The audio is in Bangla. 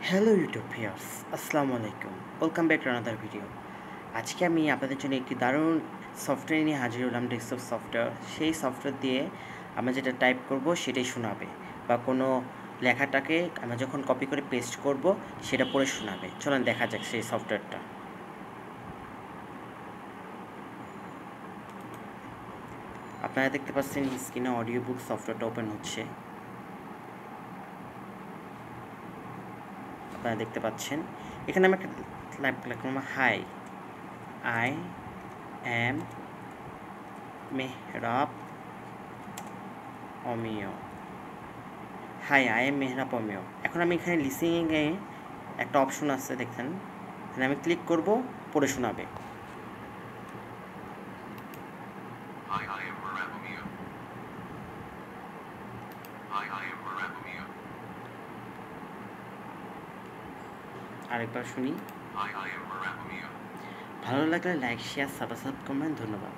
হ্যালো ইউটিউব ভিউয়ার্স, আসসালামু আলাইকুম। Welcome back to another video. আজকে আমি আপনাদের জন্য একটি দারুণ সফটওয়্যার নিয়ে হাজির হলাম, ডেস্কটপ সফটওয়্যার। সেই সফটওয়্যার দিয়ে আমরা যেটা টাইপ করব সেটাই শোনাবে, বা কোনো লেখাটাকে আমরা যখন কপি করে পেস্ট করব সেটা পড়ে শোনাবে। চলুন দেখা যাক সেই সফটওয়্যারটা। আপনারা দেখতে পাচ্ছেন স্ক্রিনে অডিও বুক সফটওয়্যারটা ওপেন হচ্ছে। আপনারা দেখতে পাচ্ছেন এখানে আমি একটা লিখলাম, hi, I am Mehrab Amiya. Hi, I am Mehrab Amiya. এখন আমি এখানে লিসেনিংয়ে একটা অপশন আছে, দেখেন। এখানে আমি ক্লিক করব, পড়ে শোনাবে। Hi, I am Merab Omio. Hi, I am Merab Omio. আরেকবার শুনি। Hi, I am Merab Omio. ভালো লাগলে লাইক, শেয়ার, সাবস্ক্রাইব করবেন। ধন্যবাদ।